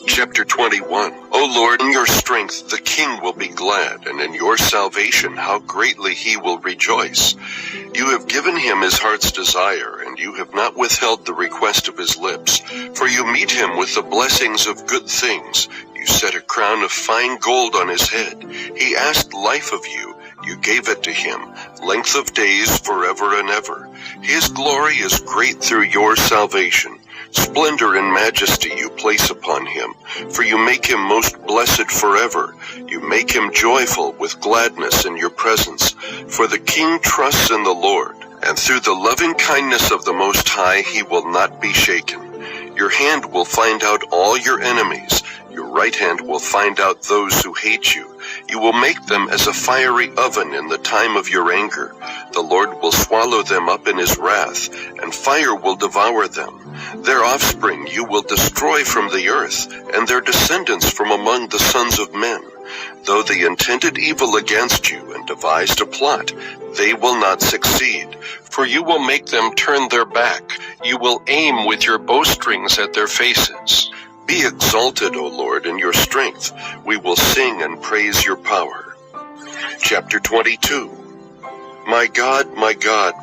Chapter 21. O Lord, in your strength the king will be glad, and in your salvation how greatly he will rejoice. You have given him his heart's desire, and you have not withheld the request of his lips. For you meet him with the blessings of good things. You set a crown of fine gold on his head. He asked life of you. You gave it to him, length of days forever and ever. His glory is great through your salvation. Splendor and majesty you place upon him, for you make him most blessed forever. You make him joyful with gladness in your presence. For the king trusts in the Lord, and through the loving kindness of the Most High he will not be shaken. Your hand will find out all your enemies. Your right hand will find out those who hate you. You will make them as a fiery oven in the time of your anger. The Lord will swallow them up in his wrath, and fire will devour them. Their offspring you will destroy from the earth, and their descendants from among the sons of men. Though they intended evil against you and devised a plot, they will not succeed, for you will make them turn their back. You will aim with your bowstrings at their faces. Be exalted, O Lord, in your strength. We will sing and praise your power. Chapter 22. My God,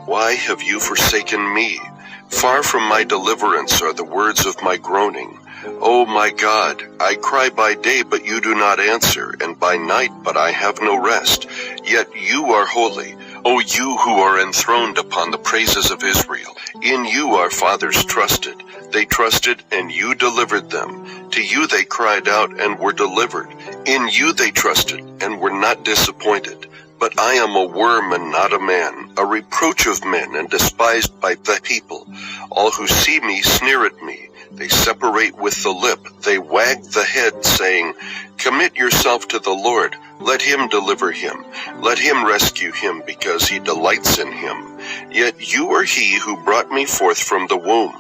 why have you forsaken me? Far from my deliverance are the words of my groaning. O my God, I cry by day, but you do not answer, and by night, but I have no rest. Yet you are holy, O you who are enthroned upon the praises of Israel. In you our fathers trusted. They trusted, and you delivered them. To you they cried out and were delivered. In you they trusted, and were not disappointed. But I am a worm and not a man, a reproach of men and despised by the people. All who see me sneer at me. They separate with the lip. They wag the head, saying, Commit yourself to the Lord. Let him deliver him. Let him rescue him, because he delights in him. Yet you are he who brought me forth from the womb.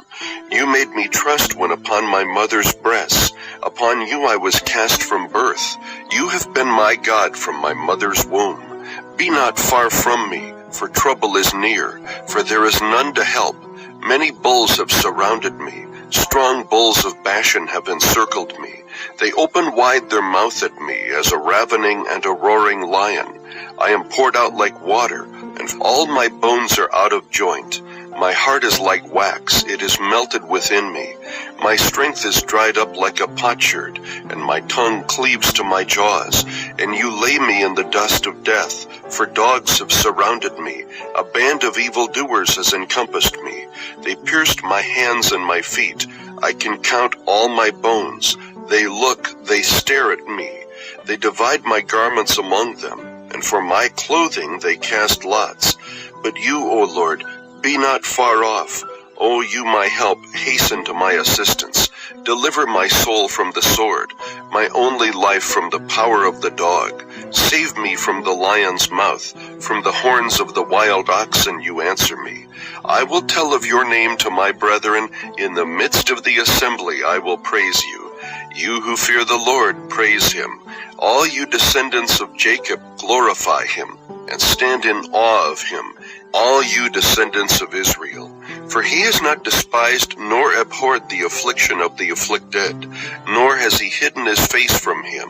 You made me trust when upon my mother's breasts. Upon you I was cast from birth. You have been my God from my mother's womb. Be not far from me, for trouble is near, for there is none to help. Many bulls have surrounded me. Strong bulls of Bashan have encircled me. They open wide their mouth at me as a ravening and a roaring lion. I am poured out like water, and all my bones are out of joint. My heart is like wax, it is melted within me. My strength is dried up like a potsherd, and my tongue cleaves to my jaws. And you lay me in the dust of death, for dogs have surrounded me. A band of evildoers has encompassed me. They pierced my hands and my feet. I can count all my bones. They look, they stare at me. They divide my garments among them, and for my clothing they cast lots. But you, O Lord, be not far off. O you my help, hasten to my assistance. Deliver my soul from the sword, my only life from the power of the dog. Save me from the lion's mouth, from the horns of the wild oxen you answer me. I will tell of your name to my brethren. In the midst of the assembly I will praise you. You who fear the Lord, praise him. All you descendants of Jacob, glorify him, and stand in awe of him, all you descendants of Israel. For he has not despised nor abhorred the affliction of the afflicted, nor has he hidden his face from him.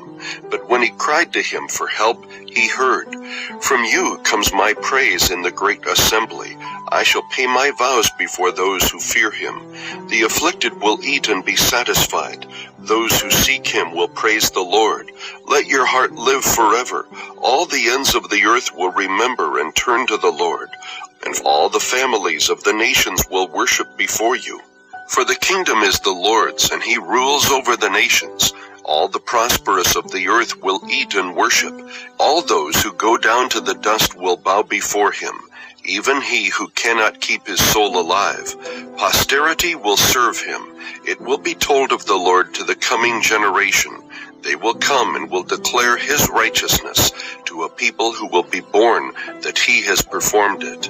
But when he cried to him for help, he heard. From you comes my praise in the great assembly. I shall pay my vows before those who fear him. The afflicted will eat and be satisfied. Those who seek him will praise the Lord. Let your heart live forever. All the ends of the earth will remember and turn to the Lord, and all the families of the nations will worship before you. For the kingdom is the Lord's, and he rules over the nations. All the prosperous of the earth will eat and worship. All those who go down to the dust will bow before him, even he who cannot keep his soul alive. Posterity will serve him. It will be told of the Lord to the coming generation. They will come and will declare his righteousness to a people who will be born, that he has performed it.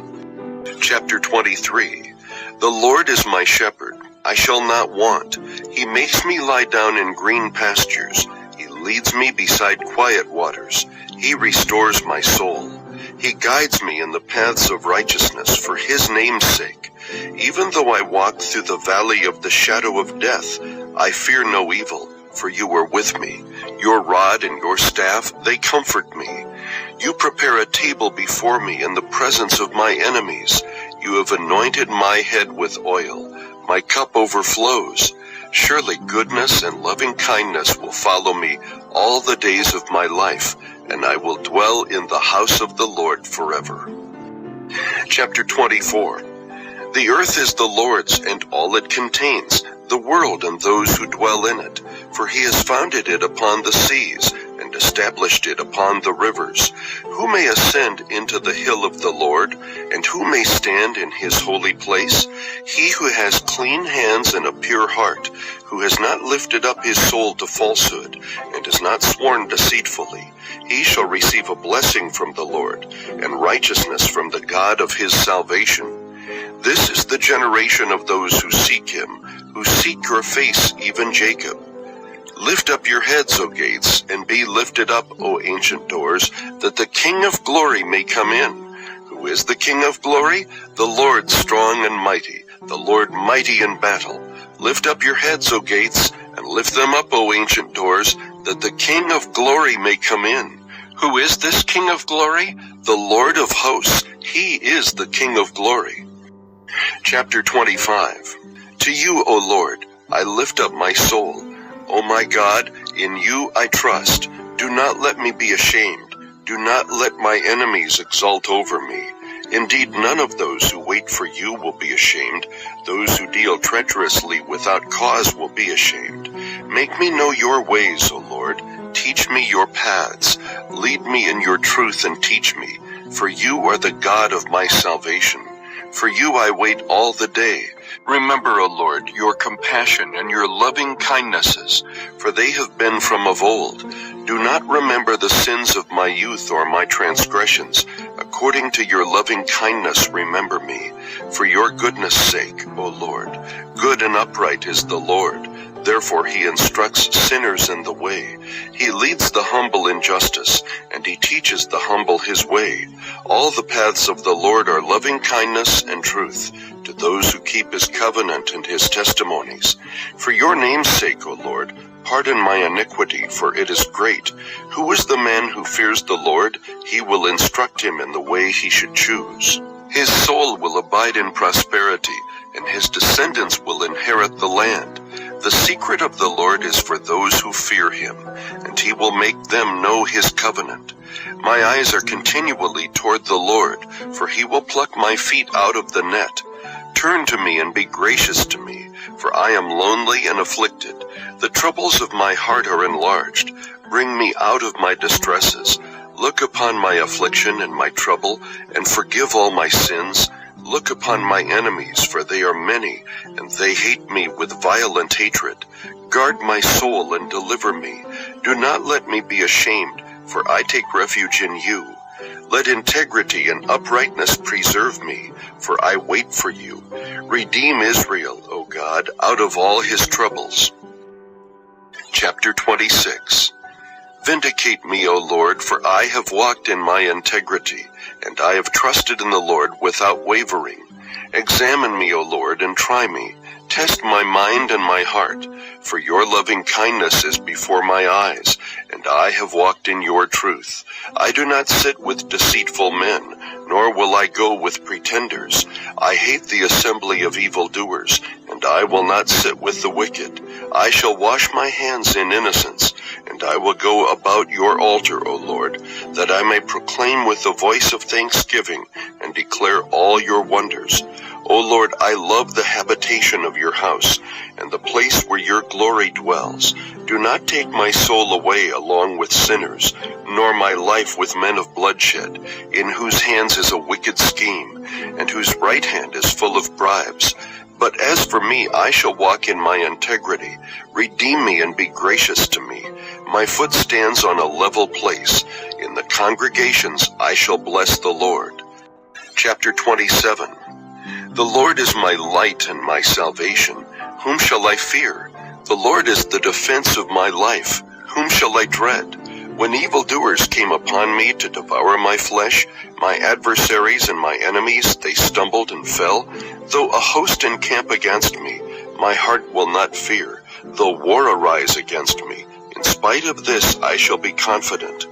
Chapter 23. The Lord is my shepherd. I shall not want. He makes me lie down in green pastures. He leads me beside quiet waters. He restores my soul. He guides me in the paths of righteousness for his name's sake. Even though I walk through the valley of the shadow of death, I fear no evil, for you are with me. Your rod and your staff, they comfort me. You prepare a table before me in the presence of my enemies. You have anointed my head with oil. My cup overflows. Surely goodness and loving kindness will follow me all the days of my life, and I will dwell in the house of the Lord forever. Chapter 24. The earth is the Lord's and all it contains, the world and those who dwell in it. For he has founded it upon the seas and established it upon the rivers. Who may ascend into the hill of the Lord, and who may stand in his holy place? He who has clean hands and a pure heart, who has not lifted up his soul to falsehood, and has not sworn deceitfully, he shall receive a blessing from the Lord, and righteousness from the God of his salvation. This is the generation of those who seek him, who seek your face, even Jacob. Lift up your heads, O gates, and be lifted up, O ancient doors, that the King of glory may come in. Who is the King of glory? The Lord strong and mighty, the Lord mighty in battle. Lift up your heads, O gates, and lift them up, O ancient doors, that the King of glory may come in. Who is this King of glory? The Lord of hosts. He is the King of glory. Chapter 25. To you, O Lord, I lift up my soul. O my God, in you I trust. Do not let me be ashamed. Do not let my enemies exult over me. Indeed, none of those who wait for you will be ashamed. Those who deal treacherously without cause will be ashamed. Make me know your ways, O Lord. Teach me your paths. Lead me in your truth and teach me. For you are the God of my salvation. For you I wait all the day. Remember, O Lord, your compassion and your loving kindnesses, for they have been from of old. Do not remember the sins of my youth or my transgressions. According to your loving kindness, remember me. For your goodness' sake, O Lord. Good and upright is the Lord. Therefore he instructs sinners in the way. He leads the humble in justice, and he teaches the humble his way. All the paths of the Lord are loving kindness and truth to those who keep his covenant and his testimonies. For your name's sake, O Lord, pardon my iniquity, for it is great. Who is the man who fears the Lord? He will instruct him in the way he should choose. His soul will abide in prosperity, and his descendants will inherit the land. The secret of the Lord is for those who fear him, and he will make them know his covenant. My eyes are continually toward the Lord, for he will pluck my feet out of the net. Turn to me and be gracious to me, for I am lonely and afflicted. The troubles of my heart are enlarged. Bring me out of my distresses. Look upon my affliction and my trouble, and forgive all my sins. Look upon my enemies, for they are many, and they hate me with violent hatred. Guard my soul and deliver me. Do not let me be ashamed, for I take refuge in you. Let integrity and uprightness preserve me, for I wait for you. Redeem Israel, O God, out of all his troubles. Chapter 26. Vindicate me, O Lord, for I have walked in my integrity, and I have trusted in the Lord without wavering. Examine me, O Lord, and try me. Test my mind and my heart, for your loving kindness is before my eyes, and I have walked in your truth. I do not sit with deceitful men, nor will I go with pretenders. I hate the assembly of evildoers, and I will not sit with the wicked. I shall wash my hands in innocence, and I will go about your altar, O Lord, that I may proclaim with the voice of thanksgiving and declare all your wonders. O Lord, I love the habitation of your house, and the place where your glory dwells. Do not take my soul away along with sinners, nor my life with men of bloodshed, in whose hands is a wicked scheme, and whose right hand is full of bribes. But as for me, I shall walk in my integrity. Redeem me and be gracious to me. My foot stands on a level place. In the congregations I shall bless the Lord. Chapter 27. The Lord is my light and my salvation. Whom shall I fear? The Lord is the defense of my life. Whom shall I dread? When evildoers came upon me to devour my flesh, my adversaries and my enemies, they stumbled and fell. Though a host encamp against me, my heart will not fear. though war arise against me, in spite of this I shall be confident.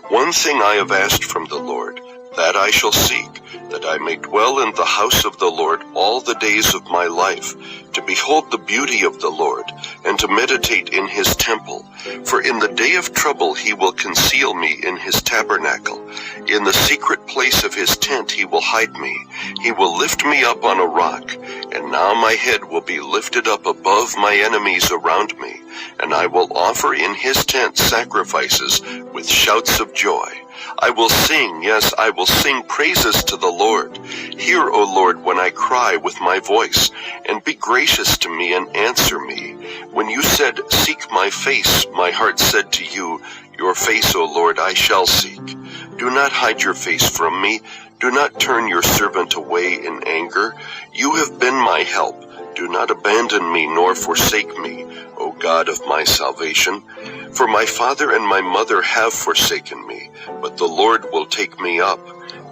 One thing I have asked from the Lord, that I shall seek, that I may dwell in the house of the Lord all the days of my life, to behold the beauty of the Lord, and to meditate in his temple. For in the day of trouble he will conceal me in his tabernacle. In the secret place of his tent he will hide me. He will lift me up on a rock, and now my head will be lifted up above my enemies around me, and I will offer in his tent sacrifices with shouts of joy. I will sing, yes, I will sing praises to the Lord. Hear, O Lord, when I cry with my voice, and be gracious to me and answer me. When you said, seek my face, my heart said to you, your face, O Lord, I shall seek. Do not hide your face from me. Do not turn your servant away in anger. You have been my help. Do not abandon me nor forsake me, O God of my salvation. For my father and my mother have forsaken me, but the Lord will take me up.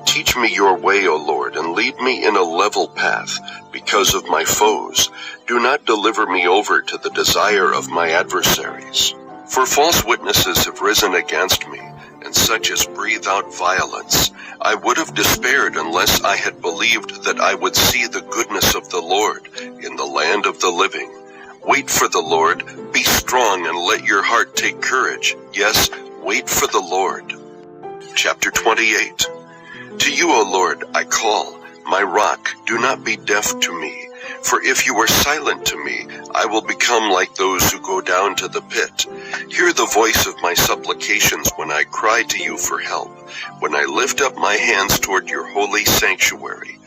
Teach me your way, O Lord, and lead me in a level path, because of my foes. Do not deliver me over to the desire of my adversaries. For false witnesses have risen against me, and such as breathe out violence. I would have despaired unless I had believed that I would see the goodness of the Lord in the land of the living. Wait for the Lord, be strong, and let your heart take courage. Yes, wait for the Lord. Chapter 28. To you, O Lord, I call, my rock, do not be deaf to me. For if you are silent to me, I will become like those who go down to the pit. Hear the voice of my supplications when I cry to you for help, when I lift up my hands toward your holy sanctuary.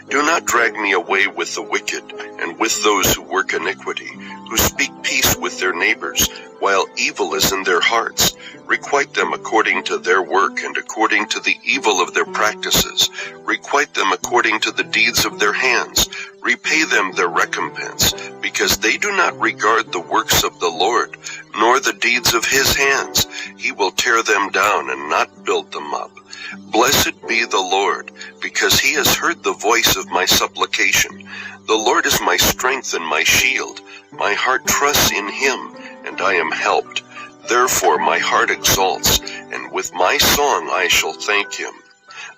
Do not drag me away with the wicked and with those who work iniquity, who speak peace with their neighbors, while evil is in their hearts. Requite them according to their work and according to the evil of their practices. Requite them according to the deeds of their hands. Repay them their recompense, because they do not regard the works of the Lord, nor the deeds of his hands. He will tear them down and not build them up. Blessed be the Lord, because he has heard the voice of my supplication. The Lord is my strength and my shield. My heart trusts in him, and I am helped. Therefore my heart exalts, and with my song I shall thank him.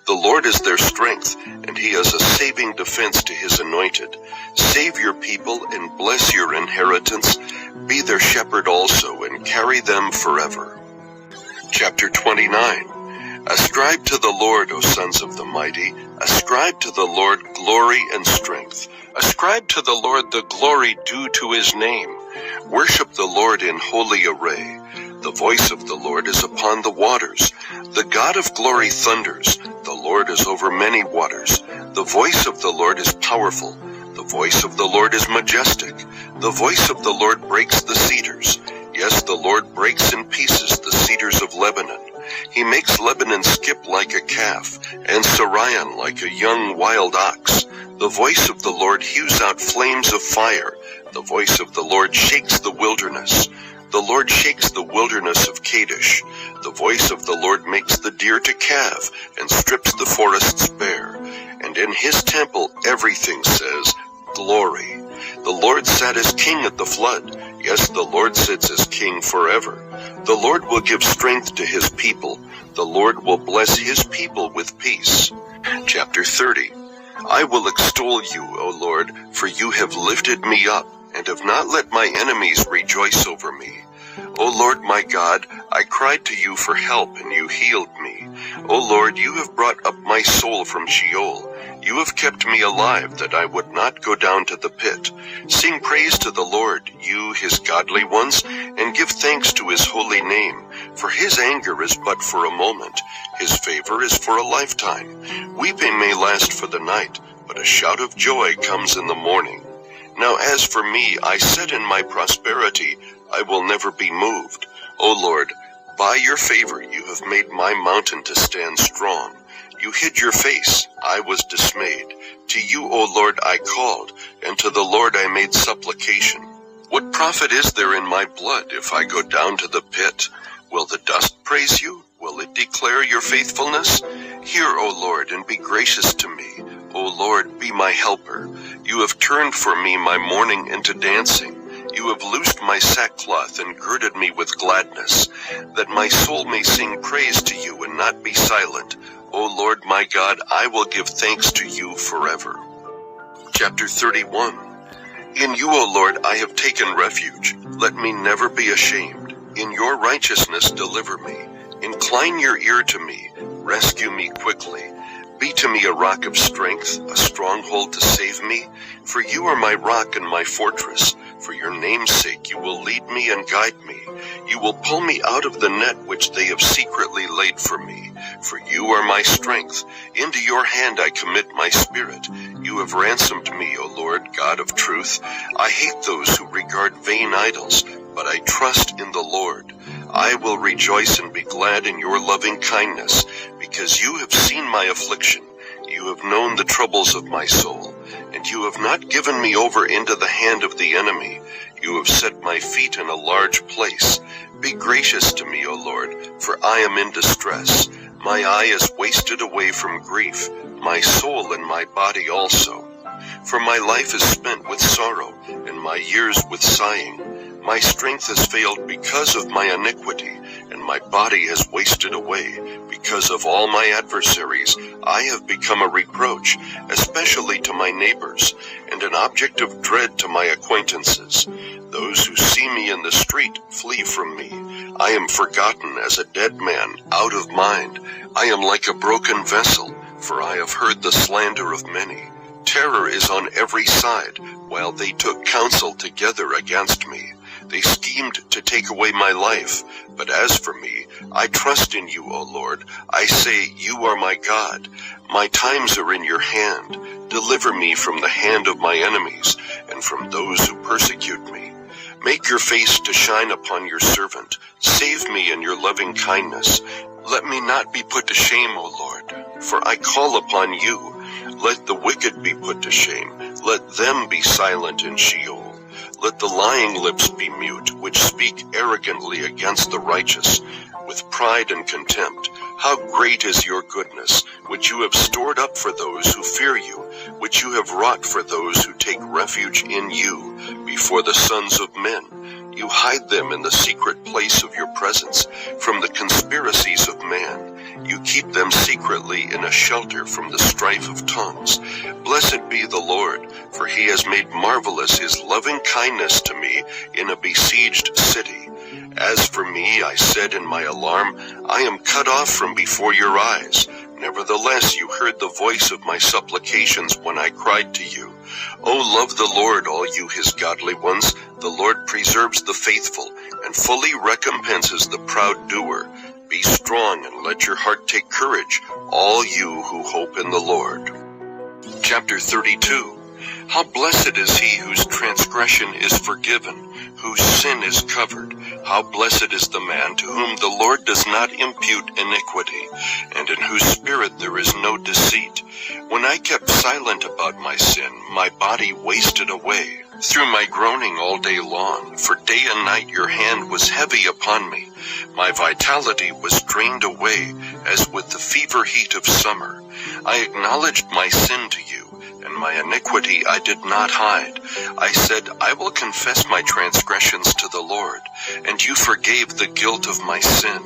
The Lord is their strength, and he is a saving defense to his anointed. Save your people and bless your inheritance. Be their shepherd also, and carry them forever. Chapter 29. Ascribe to the Lord, O sons of the mighty. Ascribe to the Lord glory and strength. Ascribe to the Lord the glory due to his name. Worship the Lord in holy array. The voice of the Lord is upon the waters. The God of glory thunders. The Lord is over many waters. The voice of the Lord is powerful. The voice of the Lord is majestic. The voice of the Lord breaks the cedars. Yes, the Lord breaks in pieces the cedars of Lebanon. He makes Lebanon skip like a calf, and Sirion like a young wild ox. The voice of the Lord hews out flames of fire. The voice of the Lord shakes the wilderness. The Lord shakes the wilderness of Kadesh. The voice of the Lord makes the deer to calve, and strips the forests bare. And in his temple everything says, Glory. The Lord sat as king at the flood. Yes, the Lord sits as king forever. The Lord will give strength to his people. The Lord will bless his people with peace. Chapter 30. I will extol you, O Lord, for you have lifted me up, and have not let my enemies rejoice over me. O Lord my God, I cried to you for help, and you healed me. O Lord, you have brought up my soul from Sheol. You have kept me alive, that I would not go down to the pit. Sing praise to the Lord, you his godly ones, and give thanks to his holy name. For his anger is but for a moment, his favor is for a lifetime. Weeping may last for the night, but a shout of joy comes in the morning. Now as for me, I said in my prosperity, I will never be moved. O Lord, by your favor you have made my mountain to stand strong. You hid your face, I was dismayed. To you, O Lord, I called, and to the Lord I made supplication. What profit is there in my blood if I go down to the pit? Will the dust praise you? Will it declare your faithfulness? Hear, O Lord, and be gracious to me. O Lord, be my helper. You have turned for me my mourning into dancing. You have loosed my sackcloth and girded me with gladness, that my soul may sing praise to you and not be silent. O Lord my God, I will give thanks to you forever. Chapter 31. In you, O Lord, I have taken refuge. Let me never be ashamed. In your righteousness deliver me. Incline your ear to me. Rescue me quickly. Be to me a rock of strength, a stronghold to save me. For you are my rock and my fortress. For your name's sake you will lead me and guide me. You will pull me out of the net which they have secretly laid for me. For you are my strength. Into your hand I commit my spirit. You have ransomed me, O Lord, God of truth. I hate those who regard vain idols, but I trust in the Lord. I will rejoice and be glad in your loving kindness, because you have seen my affliction. You have known the troubles of my soul, and you have not given me over into the hand of the enemy. You have set my feet in a large place. Be gracious to me, O Lord, for I am in distress. My eye is wasted away from grief, my soul and my body also. For my life is spent with sorrow, and my years with sighing. My strength has failed because of my iniquity, and my body has wasted away. Because of all my adversaries, I have become a reproach, especially to my neighbors, and an object of dread to my acquaintances. Those who see me in the street flee from me. I am forgotten as a dead man, out of mind. I am like a broken vessel, for I have heard the slander of many. Terror is on every side, while they took counsel together against me. They schemed to take away my life, but as for me, I trust in you, O Lord. I say, you are my God. My times are in your hand. Deliver me from the hand of my enemies, and from those who persecute me. Make your face to shine upon your servant. Save me in your loving kindness. Let me not be put to shame, O Lord, for I call upon you. Let the wicked be put to shame. Let them be silent in Sheol. Let the lying lips be mute, which speak arrogantly against the righteous, with pride and contempt. How great is your goodness, which you have stored up for those who fear you, which you have wrought for those who take refuge in you before the sons of men. You hide them in the secret place of your presence from the conspiracies of man. You keep them secretly in a shelter from the strife of tongues. Blessed be the Lord, for he has made marvelous his loving kindness to me in a besieged city. As for me, I said in my alarm, I am cut off from before your eyes. Nevertheless, you heard the voice of my supplications when I cried to you. O love the Lord, all you his godly ones. The Lord preserves the faithful, and fully recompenses the proud doer. Be strong, and let your heart take courage, all you who hope in the Lord. Chapter 32. How blessed is he whose transgression is forgiven, whose sin is covered. How blessed is the man to whom the Lord does not impute iniquity, and in whose spirit there is no deceit. When I kept silent about my sin, my body wasted away through my groaning all day long, for day and night your hand was heavy upon me. My vitality was drained away as with the fever heat of summer. I acknowledged my sin to you, and my iniquity I did not hide. I said, I will confess my transgressions to the Lord, and you forgave the guilt of my sin.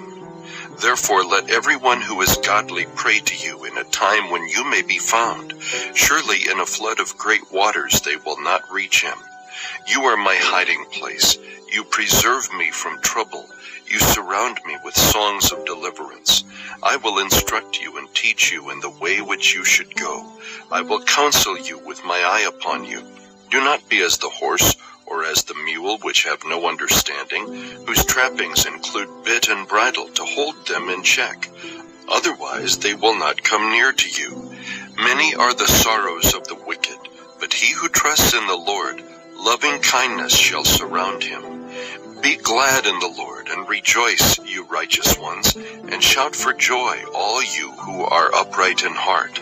Therefore let everyone who is godly pray to you in a time when you may be found. Surely in a flood of great waters they will not reach him. You are my hiding place. You preserve me from trouble. You surround me with songs of deliverance. I will instruct you and teach you in the way which you should go. I will counsel you with my eye upon you. Do not be as the horse or as the mule, which have no understanding, whose trappings include bit and bridle to hold them in check. Otherwise they will not come near to you. Many are the sorrows of the wicked, but he who trusts in the Lord, loving kindness shall surround him. Be glad in the Lord, and rejoice, you righteous ones, and shout for joy, all you who are upright in heart.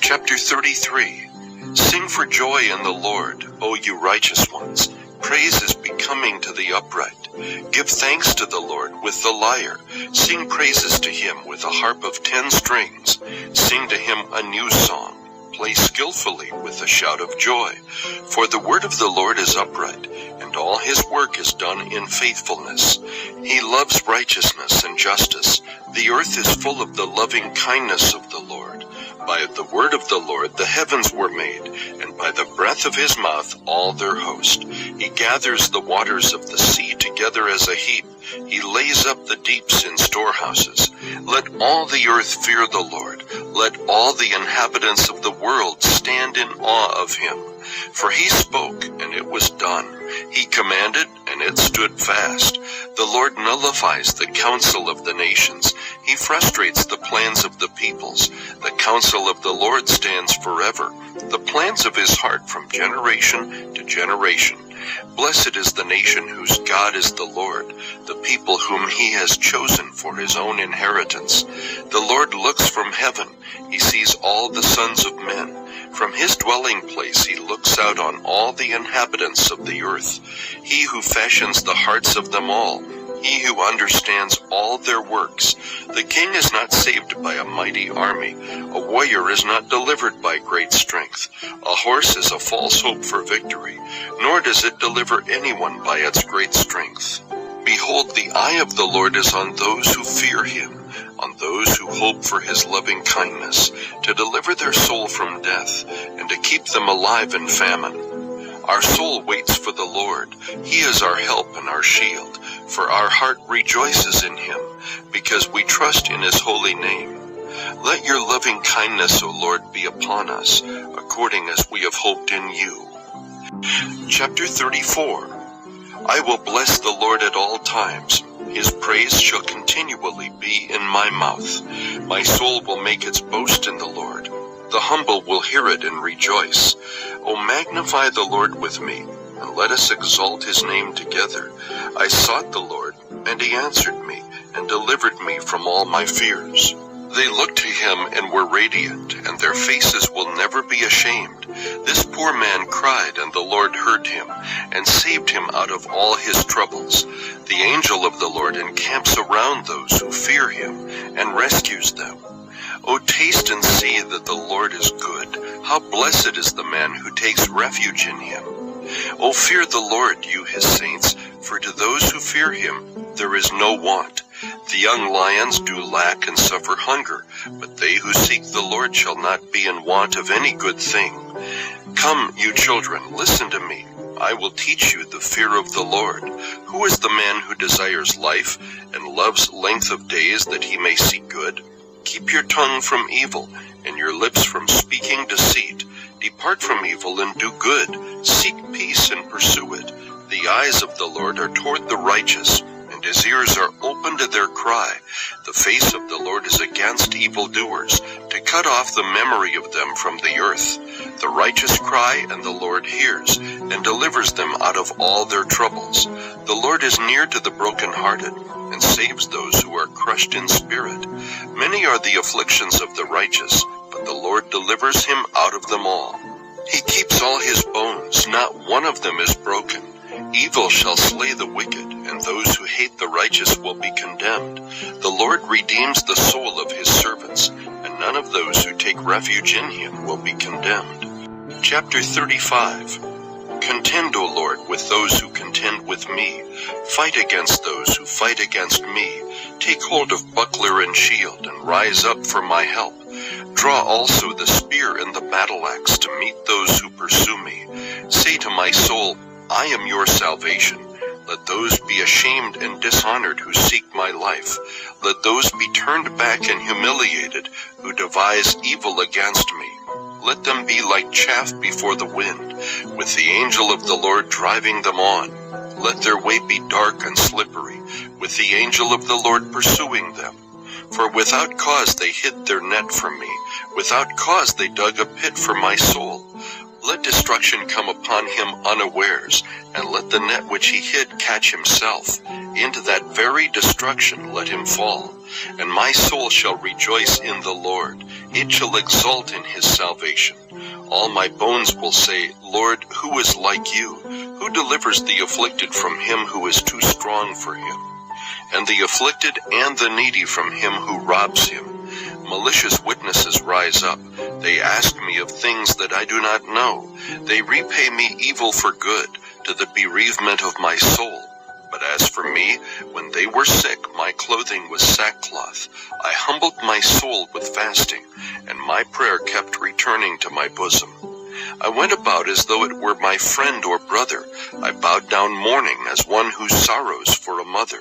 Chapter 33. Sing for joy in the Lord, O you righteous ones. Praise is becoming to the upright. Give thanks to the Lord with the lyre. Sing praises to him with a harp of 10 strings. Sing to him a new song. play skillfully with a shout of joy. For the word of the Lord is upright, and all his work is done in faithfulness. He loves righteousness and justice. The earth is full of the loving kindness of the Lord. By the word of the Lord the heavens were made, and by the breath of his mouth all their host. He gathers the waters of the sea together as a heap. He lays up the deeps in storehouses. Let all the earth fear the Lord. Let all the inhabitants of the world stand in awe of him. For he spoke, and it was done. He commanded, and it stood fast. The Lord nullifies the counsel of the nations. He frustrates the plans of the peoples. The counsel of the Lord stands forever, the plans of his heart from generation to generation. Blessed is the nation whose God is the Lord, the people whom he has chosen for his own inheritance. The Lord looks from heaven. He sees all the sons of men. From his dwelling place he looks out on all the inhabitants of the earth. He who fashions the hearts of them all, he who understands all their works. The king is not saved by a mighty army. A warrior is not delivered by great strength. A horse is a false hope for victory, nor does it deliver anyone by its great strength. Behold, the eye of the Lord is on those who fear him, on those who hope for his loving kindness, to deliver their soul from death, and to keep them alive in famine. Our soul waits for the Lord. He is our help and our shield, for our heart rejoices in him, because we trust in his holy name. Let your loving kindness, O Lord, be upon us, according as we have hoped in you. Chapter 34. I will bless the Lord at all times. His praise shall continually be in my mouth. My soul will make its boast in the Lord. The humble will hear it and rejoice. O magnify the Lord with me, and let us exalt his name together. I sought the Lord, and he answered me, and delivered me from all my fears. They looked to him and were radiant, and their faces will never be ashamed. This poor man cried, and the Lord heard him, and saved him out of all his troubles. The angel of the Lord encamps around those who fear him, and rescues them. O taste and see that the Lord is good. How blessed is the man who takes refuge in him. O fear the Lord, you his saints, for to those who fear him there is no want. The young lions do lack and suffer hunger, but they who seek the Lord shall not be in want of any good thing. Come, you children, listen to me. I will teach you the fear of the Lord. Who is the man who desires life and loves length of days that he may see good? Keep your tongue from evil and your lips from speaking deceit. Depart from evil and do good. Seek peace and pursue it. The eyes of the Lord are toward the righteous, and his ears are open to their cry. The face of the Lord is against evildoers, to cut off the memory of them from the earth. The righteous cry, and the Lord hears, and delivers them out of all their troubles. The Lord is near to the brokenhearted, and saves those who are crushed in spirit. Many are the afflictions of the righteous, but the Lord delivers him out of them all. He keeps all his bones, not one of them is broken. Evil shall slay the wicked, and those who hate the righteous will be condemned. The Lord redeems the soul of his servants, and none of those who take refuge in him will be condemned. Chapter 35. Contend, O Lord, with those who contend with me. Fight against those who fight against me. Take hold of buckler and shield, and rise up for my help. Draw also the spear and the battle axe to meet those who pursue me. Say to my soul, I am your salvation. Let those be ashamed and dishonored who seek my life. Let those be turned back and humiliated who devise evil against me. Let them be like chaff before the wind, with the angel of the Lord driving them on. Let their way be dark and slippery, with the angel of the Lord pursuing them. For without cause they hid their net from me. Without cause they dug a pit for my soul. Let destruction come upon him unawares, and let the net which he hid catch himself. Into that very destruction let him fall. And my soul shall rejoice in the Lord. It shall exult in his salvation. All my bones will say, Lord, who is like you? Who delivers the afflicted from him who is too strong for him? And the afflicted and the needy from him who robs him. Malicious witnesses rise up. They ask me of things that I do not know. They repay me evil for good, to the bereavement of my soul. But as for me, when they were sick, my clothing was sackcloth. I humbled my soul with fasting, and my prayer kept returning to my bosom. I went about as though it were my friend or brother. I bowed down mourning as one who sorrows for a mother.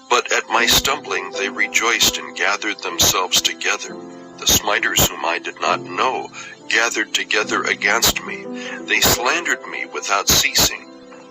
But at my stumbling they rejoiced and gathered themselves together. The smiters whom I did not know gathered together against me. They slandered me without ceasing.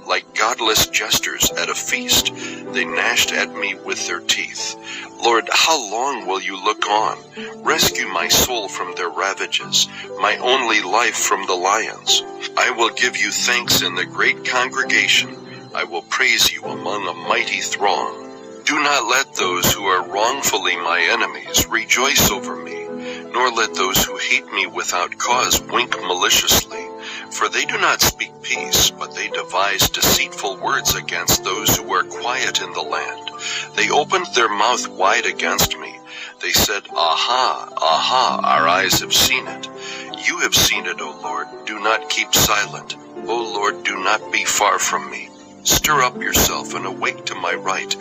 Like godless jesters at a feast, they gnashed at me with their teeth. Lord, how long will you look on? Rescue my soul from their ravages, my only life from the lions. I will give you thanks in the great congregation. I will praise you among a mighty throng. Do not let those who are wrongfully my enemies rejoice over me, nor let those who hate me without cause wink maliciously. For they do not speak peace, but they devise deceitful words against those who are quiet in the land. They opened their mouth wide against me. They said, Aha, aha, our eyes have seen it. You have seen it, O Lord. Do not keep silent. O Lord, do not be far from me. Stir up yourself and awake to my right,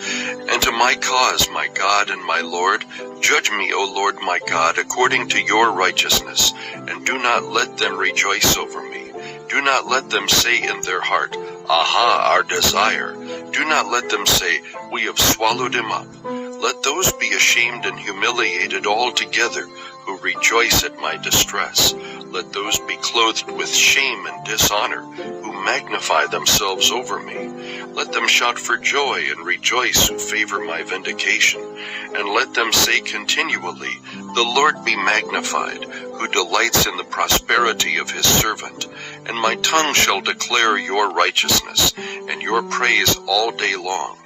and to my cause, my God and my Lord. Judge me, O Lord my God, according to your righteousness, and do not let them rejoice over me. Do not let them say in their heart, Aha, our desire. Do not let them say, We have swallowed him up. Let those be ashamed and humiliated altogether who rejoice at my distress. Let those be clothed with shame and dishonor who magnify themselves over me. Let them shout for joy and rejoice who favor my vindication. And let them say continually, The Lord be magnified, who delights in the prosperity of his servant. And my tongue shall declare your righteousness, and your praise all day long.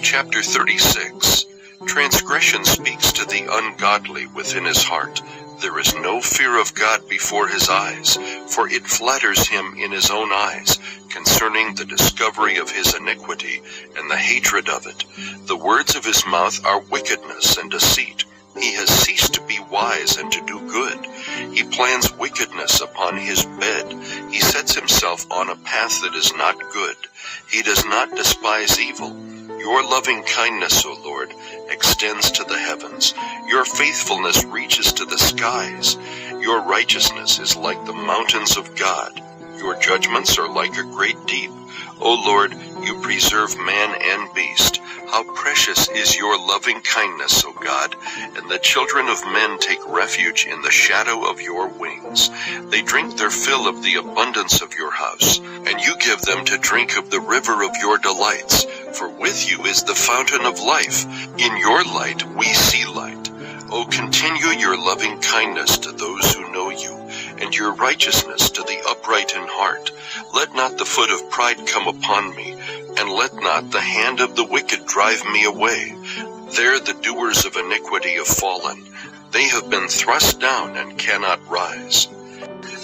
Chapter 36. Transgression speaks to the ungodly within his heart. There is no fear of God before his eyes, for it flatters him in his own eyes, concerning the discovery of his iniquity and the hatred of it. The words of his mouth are wickedness and deceit. He has ceased to be wise and to do good. He plans wickedness upon his bed. He sets himself on a path that is not good. He does not despise evil. Your loving kindness, O Lord, extends to the heavens. Your faithfulness reaches to the skies. Your righteousness is like the mountains of God. Your judgments are like a great deep. O Lord, you preserve man and beast. How precious is your loving kindness, O God, and the children of men take refuge in the shadow of your wings. They drink their fill of the abundance of your house, and you give them to drink of the river of your delights. For with you is the fountain of life. In your light we see light. O continue your loving kindness to those who know you, and your righteousness to the upright in heart. Let not the foot of pride come upon me, and let not the hand of the wicked drive me away. There the doers of iniquity have fallen. They have been thrust down and cannot rise.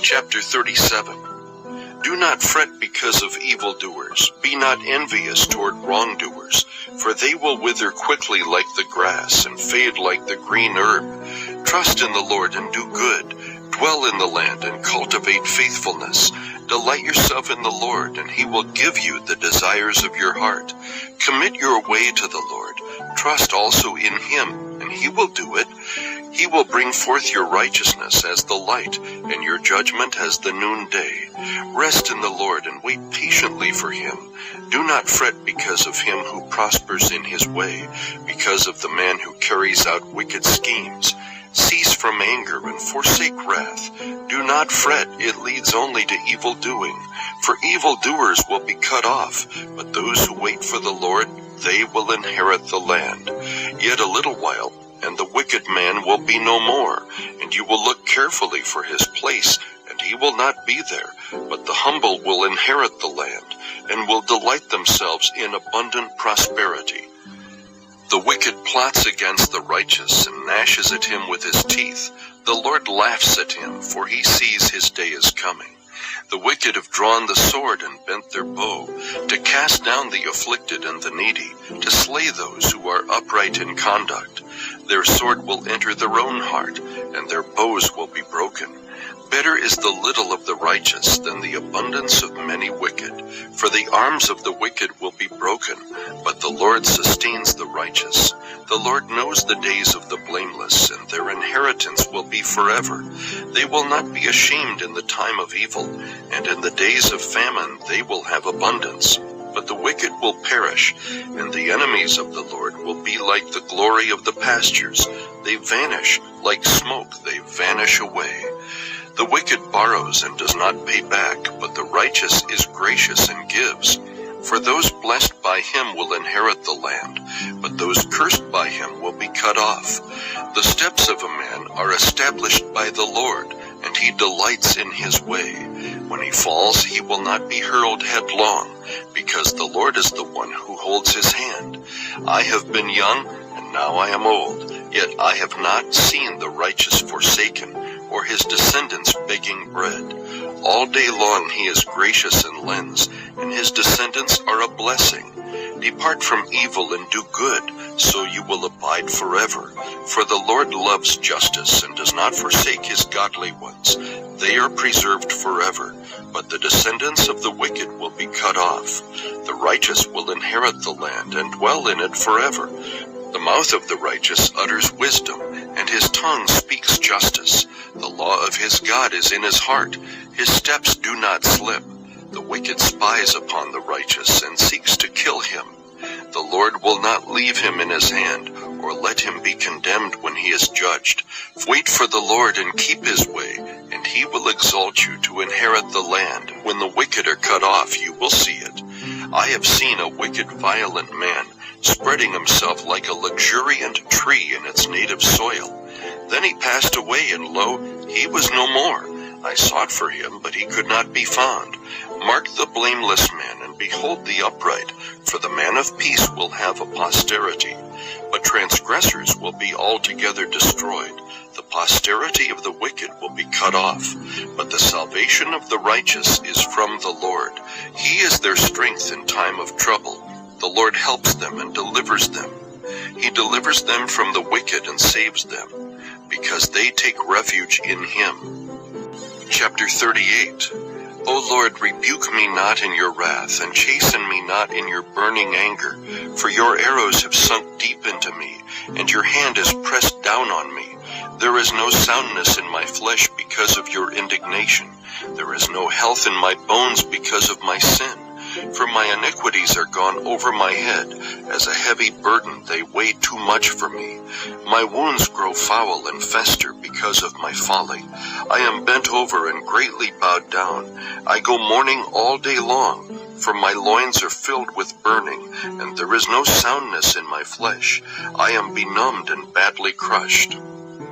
Chapter 37. Do not fret because of evildoers. Be not envious toward wrongdoers, for they will wither quickly like the grass and fade like the green herb. Trust in the Lord and do good. Dwell in the land and cultivate faithfulness. Delight yourself in the Lord, and he will give you the desires of your heart. Commit your way to the Lord. Trust also in him, and he will do it. He will bring forth your righteousness as the light, and your judgment as the noonday. Rest in the Lord and wait patiently for him. Do not fret because of him who prospers in his way, because of the man who carries out wicked schemes. Cease from anger and forsake wrath. Do not fret, it leads only to evil doing. For evildoers will be cut off, but those who wait for the Lord, they will inherit the land. Yet a little while, and the wicked man will be no more, and you will look carefully for his place, and he will not be there. But the humble will inherit the land, and will delight themselves in abundant prosperity. The wicked plots against the righteous and gnashes at him with his teeth. The Lord laughs at him, for he sees his day is coming. The wicked have drawn the sword and bent their bow, to cast down the afflicted and the needy, to slay those who are upright in conduct. Their sword will enter their own heart, and their bows will be broken. Better is the little of the righteous than the abundance of many wicked. For the arms of the wicked will be broken, but the Lord sustains the righteous. The Lord knows the days of the blameless, and their inheritance will be forever. They will not be ashamed in the time of evil, and in the days of famine they will have abundance. But the wicked will perish, and the enemies of the Lord will be like the glory of the pastures. They vanish like smoke, they vanish away. The wicked borrows and does not pay back, but the righteous is gracious and gives. For those blessed by him will inherit the land, but those cursed by him will be cut off. The steps of a man are established by the Lord, and he delights in his way. When he falls, he will not be hurled headlong, because the Lord is the one who holds his hand. I have been young, and now I am old, yet I have not seen the righteous forsaken, or his descendants begging bread. All day long he is gracious and lends, and his descendants are a blessing. Depart from evil and do good, so you will abide forever. For the Lord loves justice and does not forsake his godly ones. They are preserved forever, but the descendants of the wicked will be cut off. The righteous will inherit the land and dwell in it forever. The mouth of the righteous utters wisdom, and his tongue speaks justice. The law of his God is in his heart. His steps do not slip. The wicked spies upon the righteous and seeks to kill him. The Lord will not leave him in his hand, or let him be condemned when he is judged. Wait for the Lord and keep his way, and he will exalt you to inherit the land. When the wicked are cut off, you will see it. I have seen a wicked, violent man, spreading himself like a luxuriant tree in its native soil. Then he passed away, and lo, he was no more. I sought for him, but he could not be found. Mark the blameless man, and behold the upright, for the man of peace will have a posterity. But transgressors will be altogether destroyed. The posterity of the wicked will be cut off, but the salvation of the righteous is from the Lord. He is their strength in time of trouble. The Lord helps them and delivers them. He delivers them from the wicked and saves them, because they take refuge in him. Chapter 38. O Lord, rebuke me not in your wrath, and chasten me not in your burning anger. For your arrows have sunk deep into me, and your hand is pressed down on me. There is no soundness in my flesh because of your indignation. There is no health in my bones because of my sin. For my iniquities are gone over my head. As a heavy burden, they weigh too much for me. My wounds grow foul and fester because of my folly. I am bent over and greatly bowed down. I go mourning all day long, for my loins are filled with burning, and there is no soundness in my flesh. I am benumbed and badly crushed.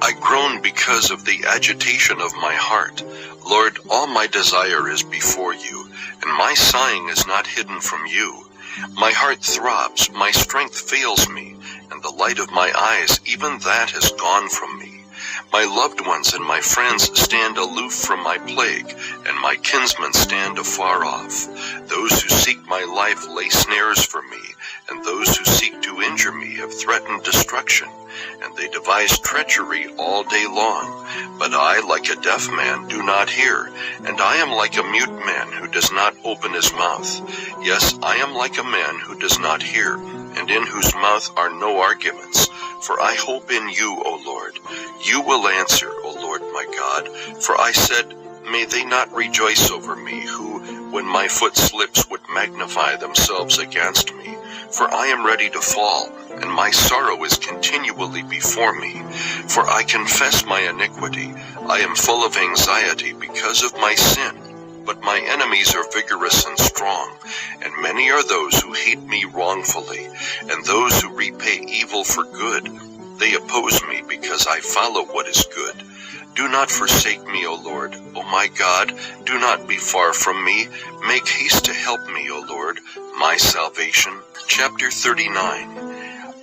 I groan because of the agitation of my heart. Lord, all my desire is before you, and my sighing is not hidden from you. My heart throbs, my strength fails me, and the light of my eyes, even that has gone from me. My loved ones and my friends stand aloof from my plague, and my kinsmen stand afar off. Those who seek my life lay snares for me, and those who seek to injure me have threatened destruction, and they devise treachery all day long. But I, like a deaf man, do not hear, and I am like a mute man who does not open his mouth. Yes, I am like a man who does not hear, and in whose mouth are no arguments. For I hope in you, O Lord. You will answer, O Lord my God. For I said, may they not rejoice over me, who, when my foot slips, would magnify themselves against me. For I am ready to fall, and my sorrow is continually before me. For I confess my iniquity. I am full of anxiety because of my sin. But my enemies are vigorous and strong, and many are those who hate me wrongfully, and those who repay evil for good. They oppose me because I follow what is good. Do not forsake me, O Lord. O my God, do not be far from me. Make haste to help me, O Lord, my salvation. Chapter 39.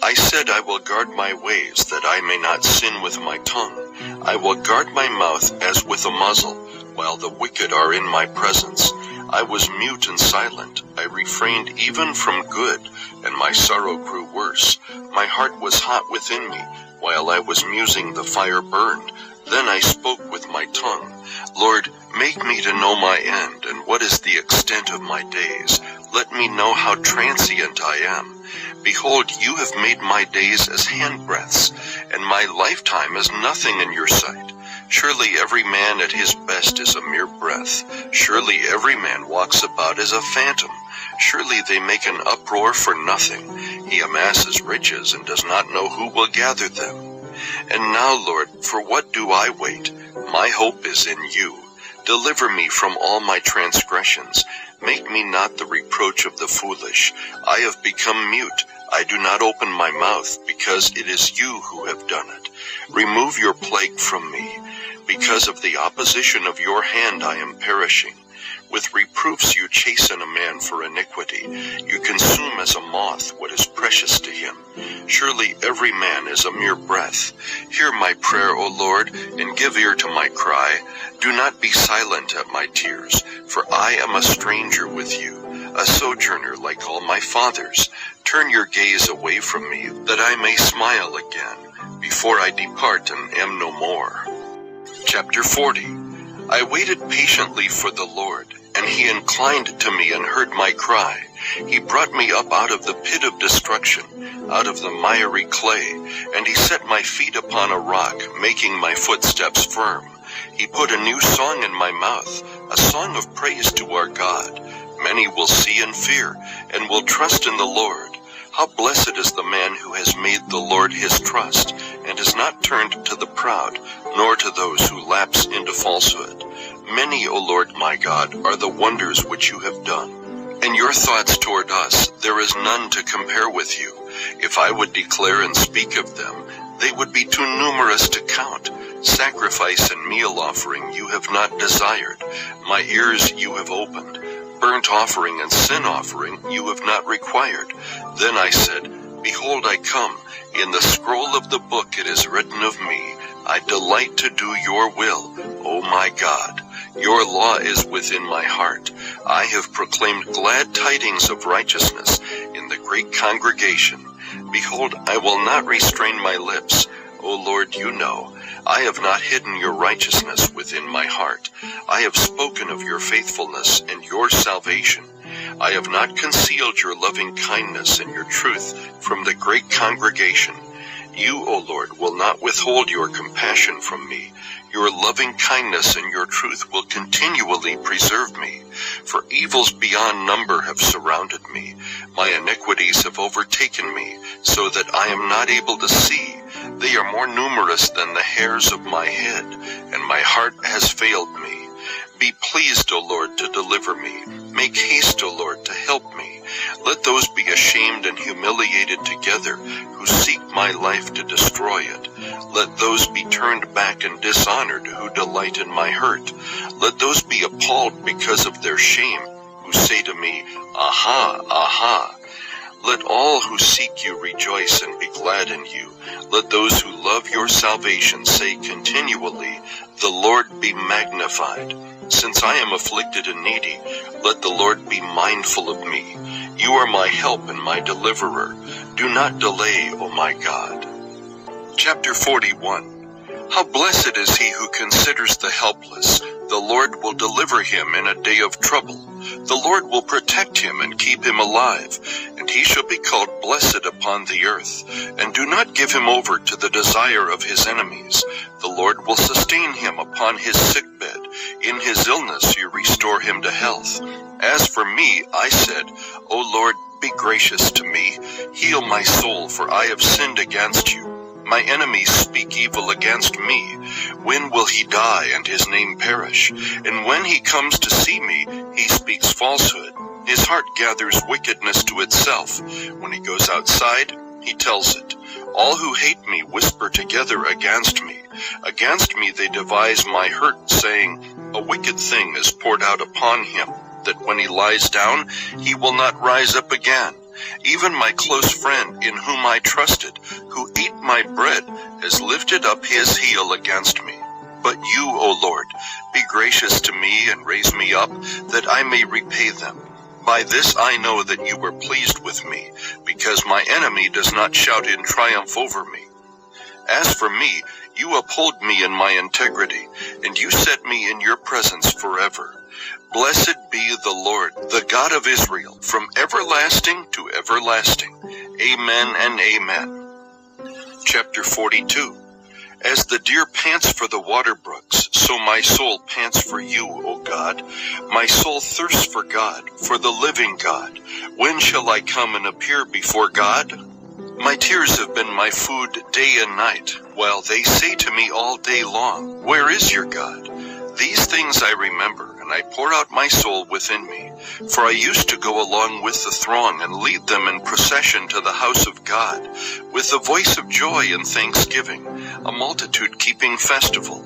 I said, I will guard my ways, that I may not sin with my tongue. I will guard my mouth as with a muzzle, while the wicked are in my presence. I was mute and silent. I refrained even from good, and my sorrow grew worse. My heart was hot within me. While I was musing, the fire burned. Then I spoke with my tongue. Lord, make me to know my end, and what is the extent of my days. Let me know how transient I am. Behold, you have made my days as handbreadths, and my lifetime as nothing in your sight. Surely every man at his best is a mere breath. Surely every man walks about as a phantom. Surely they make an uproar for nothing. He amasses riches and does not know who will gather them. And now, Lord, for what do I wait? My hope is in you. Deliver me from all my transgressions. Make me not the reproach of the foolish. I have become mute. I do not open my mouth, because it is you who have done it. Remove your plague from me. Because of the opposition of your hand I am perishing. With reproofs you chasten a man for iniquity. You consume as a moth what is precious to him. Surely every man is a mere breath. Hear my prayer, O Lord, and give ear to my cry. Do not be silent at my tears, for I am a stranger with you, a sojourner like all my fathers. Turn your gaze away from me, that I may smile again, before I depart and am no more. Chapter 40. I waited patiently for the Lord, and he inclined to me and heard my cry. He brought me up out of the pit of destruction, out of the miry clay, and he set my feet upon a rock, making my footsteps firm. He put a new song in my mouth, a song of praise to our God. Many will see and fear, and will trust in the Lord. How blessed is the man who has made the Lord his trust, and is not turned to the proud, nor to those who lapse into falsehood. Many, O Lord my God, are the wonders which you have done. And your thoughts toward us, there is none to compare with you. If I would declare and speak of them, they would be too numerous to count. Sacrifice and meal offering you have not desired. My ears you have opened. Burnt offering and sin offering you have not required. Then I said, Behold, I come. In the scroll of the book it is written of me, I delight to do your will, O my God. Your law is within my heart. I have proclaimed glad tidings of righteousness in the great congregation. Behold, I will not restrain my lips. O Lord, you know. I have not hidden your righteousness within my heart. I have spoken of your faithfulness and your salvation. I have not concealed your loving kindness and your truth from the great congregation. You, O Lord, will not withhold your compassion from me. Your loving kindness and your truth will continually preserve me. For evils beyond number have surrounded me. My iniquities have overtaken me, so that I am not able to see. They are more numerous than the hairs of my head, and my heart has failed me. Be pleased, O Lord, to deliver me. Make haste, O Lord, to help me. Let those be ashamed and humiliated together who seek my life to destroy it. Let those be turned back and dishonored who delight in my hurt. Let those be appalled because of their shame, who say to me, Aha, aha. Let all who seek you rejoice and be glad in you. Let those who love your salvation say continually, The Lord be magnified. Since I am afflicted and needy, let the Lord be mindful of me. You are my help and my deliverer. Do not delay, O my God. Chapter 41. How blessed is he who considers the helpless. The Lord will deliver him in a day of trouble. The Lord will protect him and keep him alive, and he shall be called blessed upon the earth. And do not give him over to the desire of his enemies. The Lord will sustain him upon his sickbed. In his illness you restore him to health. As for me, I said, O Lord, be gracious to me. Heal my soul, for I have sinned against you. My enemies speak evil against me. When will he die and his name perish? And when he comes to see me, he speaks falsehood. His heart gathers wickedness to itself. When he goes outside, he tells it. All who hate me whisper together against me. Against me they devise my hurt, saying, A wicked thing is poured out upon him, that when he lies down, he will not rise up again. Even my close friend, in whom I trusted, who ate my bread, has lifted up his heel against me. But you, O Lord, be gracious to me and raise me up, that I may repay them. By this I know that you were pleased with me, because my enemy does not shout in triumph over me. As for me, you uphold me in my integrity, and you set me in your presence forever. Blessed be the Lord, the God of Israel, from everlasting to everlasting. Amen and amen. Chapter 42. As the deer pants for the water brooks, so my soul pants for you, O God. My soul thirsts for God, for the living God. When shall I come and appear before God? My tears have been my food day and night, while they say to me all day long, where is your God? These things I remember, and I pour out my soul within me. For I used to go along with the throng and lead them in procession to the house of God, with the voice of joy and thanksgiving, a multitude keeping festival.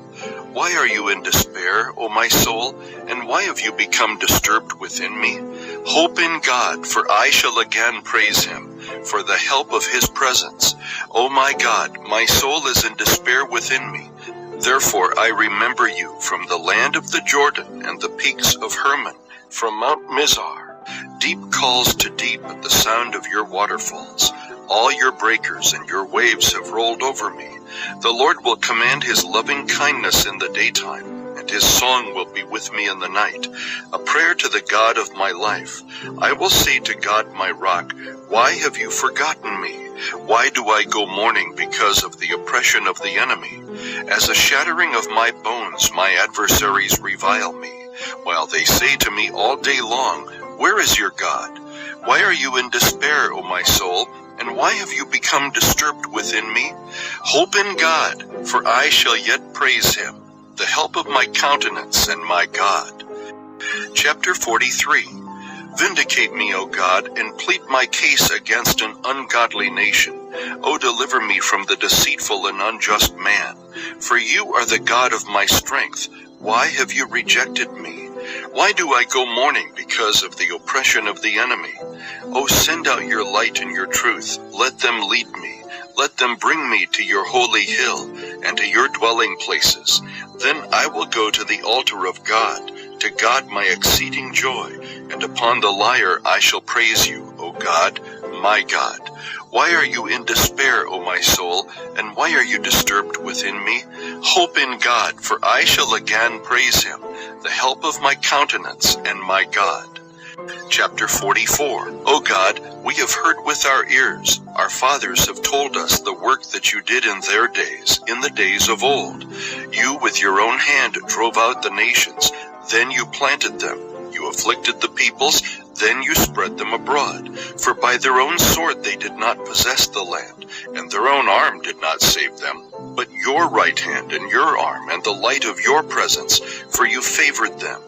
Why are you in despair, O my soul, and why have you become disturbed within me? Hope in God, for I shall again praise him, for the help of his presence. O my God, my soul is in despair within me. Therefore I remember you from the land of the Jordan and the peaks of Hermon, from Mount Mizar. Deep calls to deep at the sound of your waterfalls. All your breakers and your waves have rolled over me. The Lord will command his loving kindness in the daytime, and his song will be with me in the night, a prayer to the God of my life. I will say to God my rock, why have you forgotten me? Why do I go mourning because of the oppression of the enemy? As a shattering of my bones, my adversaries revile me, while they say to me all day long, where is your God? Why are you in despair, O my soul? And why have you become disturbed within me? Hope in God, for I shall yet praise him, the help of my countenance and my God. Chapter 43. Vindicate me, O God, and plead my case against an ungodly nation. O deliver me from the deceitful and unjust man. For you are the God of my strength. Why have you rejected me? Why do I go mourning because of the oppression of the enemy? O send out your light and your truth. Let them lead me. Let them bring me to your holy hill and to your dwelling places. Then I will go to the altar of God, to God my exceeding joy, and upon the lyre I shall praise you, O God, my God. Why are you in despair, O my soul, and why are you disturbed within me? Hope in God, for I shall again praise him, the help of my countenance and my God. Chapter 44. O God, we have heard with our ears. Our fathers have told us the work that you did in their days, in the days of old. You with your own hand drove out the nations, then you planted them. You afflicted the peoples, then you spread them abroad. For by their own sword they did not possess the land, and their own arm did not save them. But your right hand and your arm and the light of your presence, for you favored them.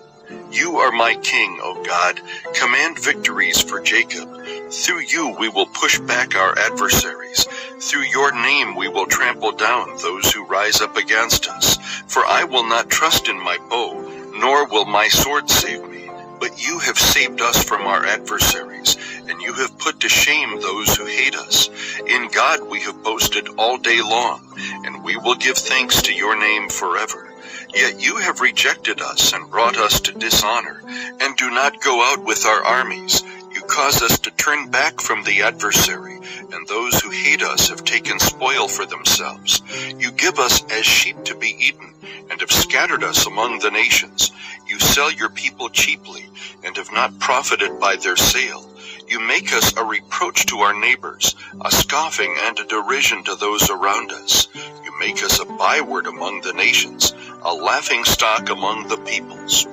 You are my king, O God. Command victories for Jacob. Through you we will push back our adversaries. Through your name we will trample down those who rise up against us. For I will not trust in my bow, nor will my sword save me. But you have saved us from our adversaries, and you have put to shame those who hate us. In God we have boasted all day long, and we will give thanks to your name forever. Yet you have rejected us and brought us to dishonor, and do not go out with our armies. You cause us to turn back from the adversary, and those who hate us have taken spoil for themselves. You give us as sheep to be eaten, and have scattered us among the nations. You sell your people cheaply, and have not profited by their sale. You make us a reproach to our neighbors, a scoffing and a derision to those around us. You make us a byword among the nations, a laughing stock among the peoples.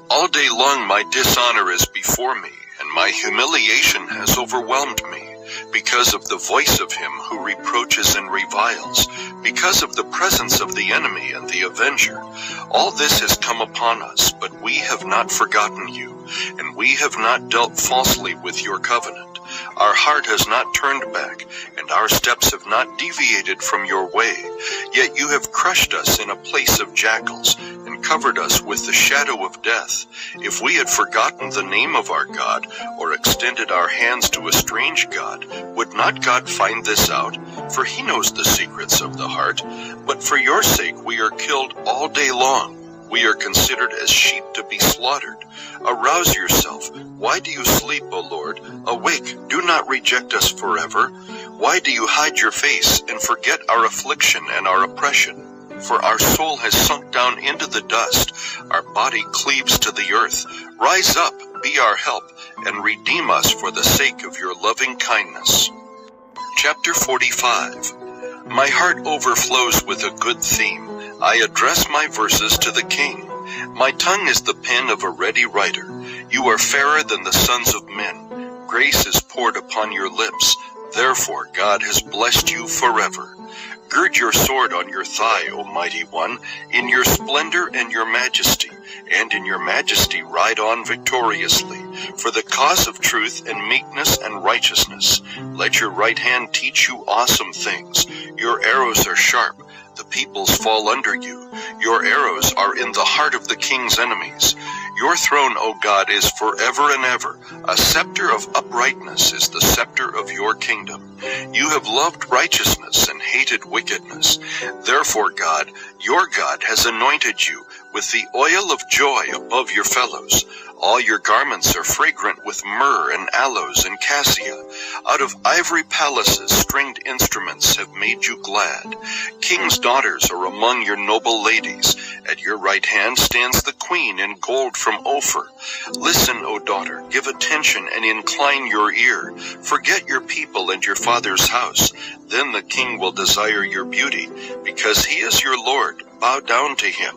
All day long my dishonor is before me, and my humiliation has overwhelmed me, because of the voice of him who reproaches and reviles, because of the presence of the enemy and the avenger. All this has come upon us, but we have not forgotten you, and we have not dealt falsely with your covenant. Our heart has not turned back, and our steps have not deviated from your way. Yet you have crushed us in a place of jackals, and covered us with the shadow of death. If we had forgotten the name of our God, or extended our hands to a strange God, would not God find this out? for he knows the secrets of the heart. But for your sake we are killed all day long. We are considered as sheep to be slaughtered. Arouse yourself. Why do you sleep, O Lord? Awake, do not reject us forever. Why do you hide your face and forget our affliction and our oppression? For our soul has sunk down into the dust. Our body cleaves to the earth. Rise up, be our help, and redeem us for the sake of your loving kindness. Chapter 45. My heart overflows with a good theme. I address my verses to the king. My tongue is the pen of a ready writer. You are fairer than the sons of men. Grace is poured upon your lips. Therefore God has blessed you forever. Gird your sword on your thigh, O mighty one, in your splendor and your majesty, and in your majesty ride on victoriously, for the cause of truth and meekness and righteousness. Let your right hand teach you awesome things. Your arrows are sharp. The peoples fall under you. Your arrows are in the heart of the king's enemies. Your throne, O God, is forever and ever. A scepter of uprightness is the scepter of your kingdom. You have loved righteousness and hated wickedness. Therefore God, your God, has anointed you with the oil of joy above your fellows. All your garments are fragrant with myrrh and aloes and cassia. Out of ivory palaces stringed instruments have made you glad. King's daughters are among your noble ladies. At your right hand stands the queen in gold from Ophir. Listen, O daughter, give attention and incline your ear. Forget your people and your father's house. Then the king will desire your beauty, because he is your Lord. Bow down to him.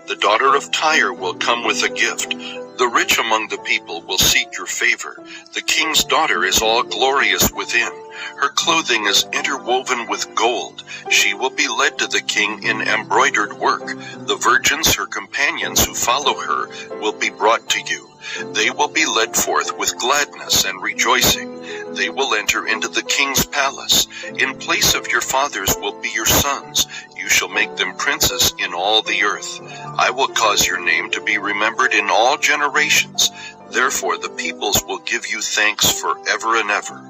The daughter of Tyre will come with a gift. The rich among the people will seek your favor. The king's daughter is all glorious within. Her clothing is interwoven with gold. She will be led to the king in embroidered work. The virgins, her companions who follow her, will be brought to you. They will be led forth with gladness and rejoicing. They will enter into the king's palace. In place of your fathers will be your sons. You shall make them princes in all the earth. I will cause your name to be remembered in all generations. Therefore the peoples will give you thanks forever and ever.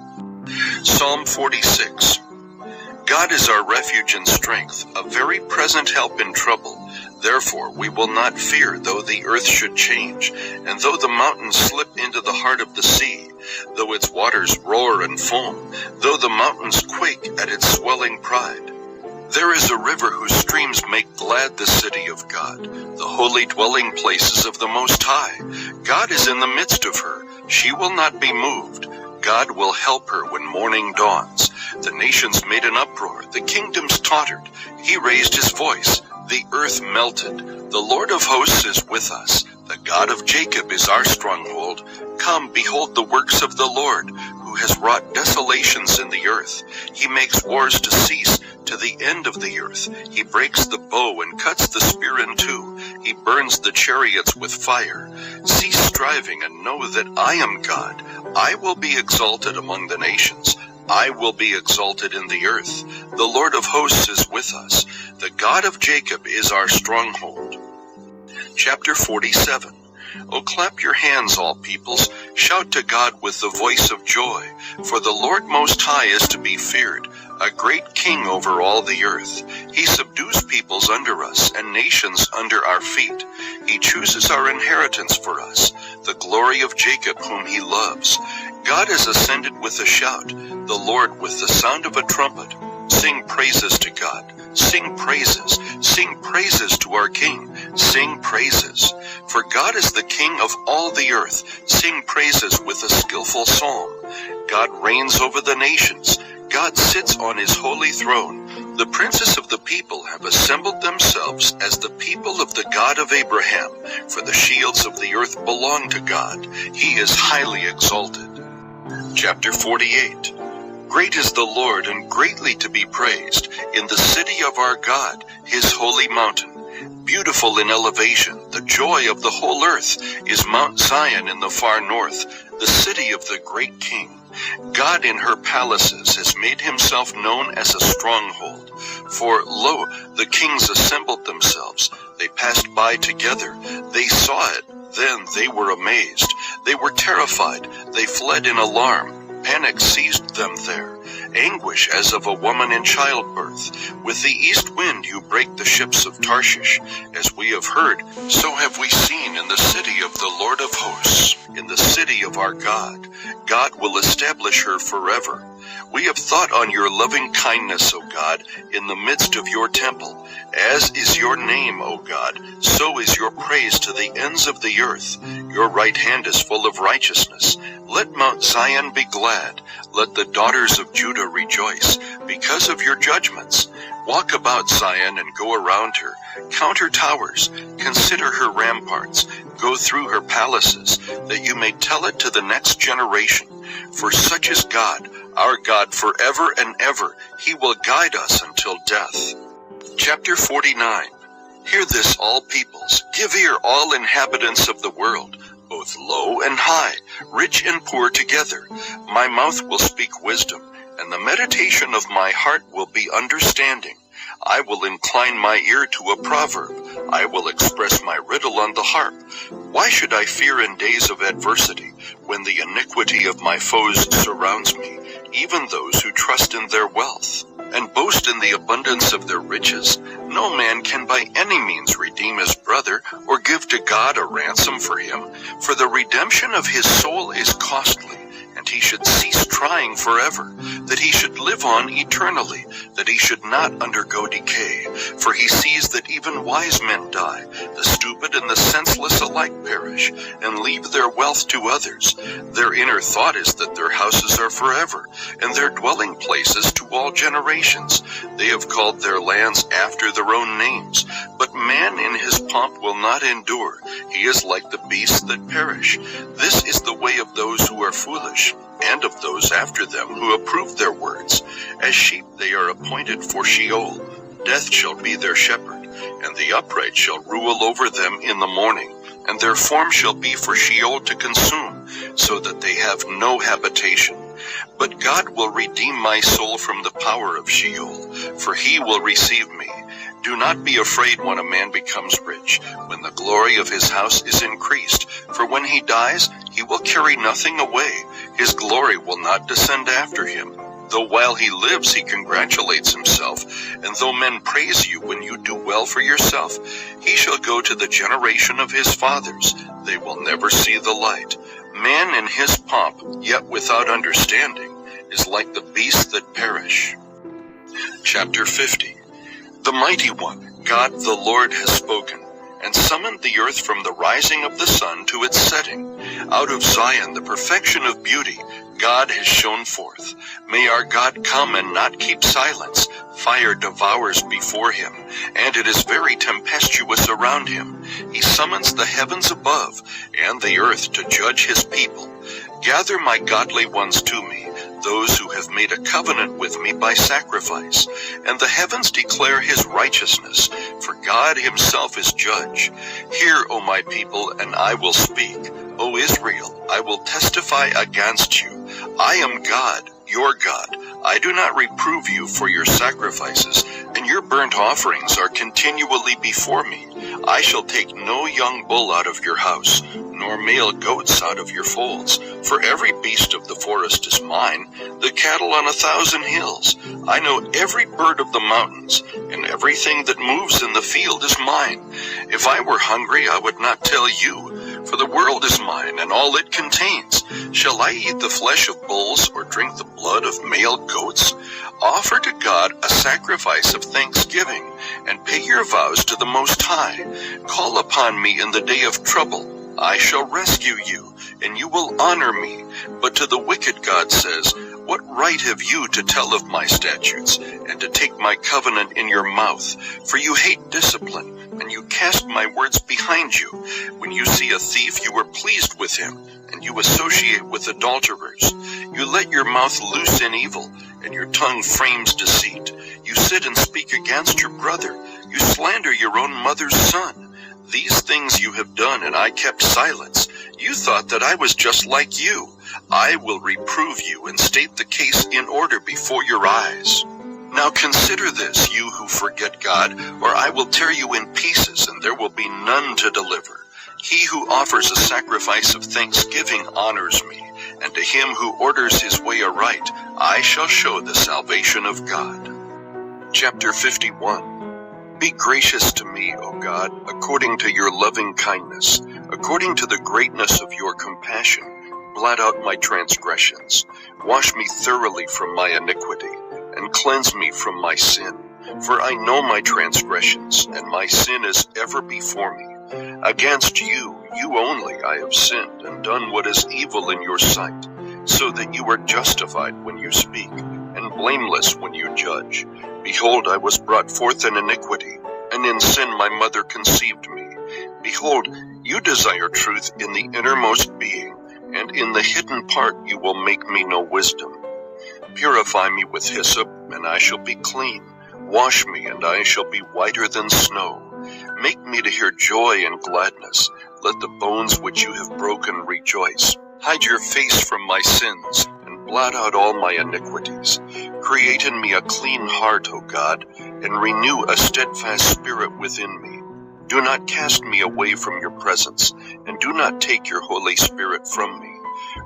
Psalm 46. God is our refuge and strength, a very present help in trouble. Therefore we will not fear, though the earth should change, and though the mountains slip into the heart of the sea, though its waters roar and foam, though the mountains quake at its swelling pride. There is a river whose streams make glad the city of God, the holy dwelling places of the Most High. God is in the midst of her. She will not be moved. God will help her when morning dawns. The nations made an uproar. The kingdoms tottered. He raised his voice. The earth melted. The Lord of hosts is with us. The God of Jacob is our stronghold. Come, behold the works of the Lord, who has wrought desolations in the earth. He makes wars to cease to the end of the earth. He breaks the bow and cuts the spear in two. He burns the chariots with fire. Cease striving and know that I am God. I will be exalted among the nations. I will be exalted in the earth. The Lord of hosts is with us. The God of Jacob is our stronghold. Chapter 47. O clap your hands, all peoples. Shout to God with the voice of joy. For the Lord Most High is to be feared, a great king over all the earth. He subdues peoples under us and nations under our feet. He chooses our inheritance for us, the glory of Jacob whom he loves. God has ascended with a shout, the Lord with the sound of a trumpet. Sing praises to God. Sing praises. Sing praises to our King. Sing praises. For God is the King of all the earth. Sing praises with a skillful psalm. God reigns over the nations. God sits on his holy throne. The princes of the people have assembled themselves as the people of the God of Abraham, for the shields of the earth belong to God. He is highly exalted. Chapter 48. Great is the Lord and greatly to be praised in the city of our God, his holy mountain. Beautiful in elevation, the joy of the whole earth is Mount Zion in the far north, the city of the great King. God in her palaces has made himself known as a stronghold. For, lo, the kings assembled themselves. They passed by together. They saw it. Then they were amazed. They were terrified. They fled in alarm. Panic seized them there. anguish as of a woman in childbirth. With the east wind you break the ships of Tarshish. As we have heard, so have we seen in the city of the Lord of hosts, in the city of our God. God will establish her forever. We have thought on your loving kindness, O God, in the midst of your temple. As is your name, O God, so is your praise to the ends of the earth. Your right hand is full of righteousness. Let Mount Zion be glad. Let the daughters of Judah rejoice because of your judgments. Walk about Zion and go around her. Count her towers. Consider her ramparts. Go through her palaces, that you may tell it to the next generation. For such is God, our God forever and ever. He will guide us until death. Chapter 49. Hear this, all peoples. Give ear, all inhabitants of the world, both low and high, rich and poor together. My mouth will speak wisdom, and the meditation of my heart will be understanding. I will incline my ear to a proverb. I will express my riddle on the harp. Why should I fear in days of adversity, when the iniquity of my foes surrounds me, even those who trust in their wealth, and boast in the abundance of their riches? No man can by any means redeem his brother, or give to God a ransom for him, for the redemption of his soul is costly. And he should cease trying forever, that he should live on eternally, that he should not undergo decay. For he sees that even wise men die, the stupid and the senseless alike perish, and leave their wealth to others. Their inner thought is that their houses are forever, and their dwelling places to all generations. They have called their lands after their own names. But man in his pomp will not endure. He is like the beasts that perish. This is the way of those who are foolish, and of those after them who approve their words. As sheep they are appointed for Sheol. Death shall be their shepherd, and the upright shall rule over them in the morning. And their form shall be for Sheol to consume, so that they have no habitation. But God will redeem my soul from the power of Sheol, for he will receive me. Do not be afraid when a man becomes rich, when the glory of his house is increased. For when he dies, he will carry nothing away. His glory will not descend after him. Though while he lives he congratulates himself, and though men praise you when you do well for yourself, he shall go to the generation of his fathers. They will never see the light. Man in his pomp, yet without understanding, is like the beasts that perish. Chapter 50. The Mighty One, God the Lord, has spoken, and summoned the earth from the rising of the sun to its setting. Out of Zion, the perfection of beauty, God has shone forth. May our God come and not keep silence. Fire devours before him, and it is very tempestuous around him. He summons the heavens above, and the earth to judge his people. Gather my godly ones to me, those who have made a covenant with me by sacrifice. And the heavens declare his righteousness, for God himself is judge. Hear, O my people, and I will speak. O Israel, I will testify against you. I am God, your God. I do not reprove you for your sacrifices, and your burnt offerings are continually before me. I shall take no young bull out of your house, nor male goats out of your folds. For every beast of the forest is mine, the cattle on 1,000 hills. I know every bird of the mountains, and everything that moves in the field is mine. If I were hungry, I would not tell you, for the world is mine, and all it contains. Shall I eat the flesh of bulls, or drink the blood of male goats? Offer to God a sacrifice of thanksgiving, and pay your vows to the Most High. Call upon me in the day of trouble. I shall rescue you, and you will honor me. But to the wicked God says, what right have you to tell of my statutes, and to take my covenant in your mouth? For you hate discipline, and you cast my words behind you. When you see a thief, you are pleased with him, and you associate with adulterers. You let your mouth loose in evil, and your tongue frames deceit. You sit and speak against your brother. You slander your own mother's son. These things you have done, and I kept silence. You thought that I was just like you. I will reprove you and state the case in order before your eyes. Now consider this, you who forget God, or I will tear you in pieces, and there will be none to deliver. He who offers a sacrifice of thanksgiving honors me, and to him who orders his way aright, I shall show the salvation of God. Chapter 51. Be gracious to me, O God, according to your loving kindness, according to the greatness of your compassion. Blot out my transgressions. Wash me thoroughly from my iniquity, and cleanse me from my sin. For I know my transgressions, and my sin is ever before me. Against you only, I have sinned, and done what is evil in your sight, so that you are justified when you speak, and blameless when you judge. Behold, I was brought forth in iniquity, and in sin my mother conceived me. Behold, you desire truth in the innermost being, and in the hidden part you will make me know wisdom. Purify me with hyssop, and I shall be clean. Wash me, and I shall be whiter than snow. Make me to hear joy and gladness. Let the bones which you have broken rejoice. Hide your face from my sins, and blot out all my iniquities. Create in me a clean heart, O God, and renew a steadfast spirit within me. Do not cast me away from your presence, and do not take your Holy Spirit from me.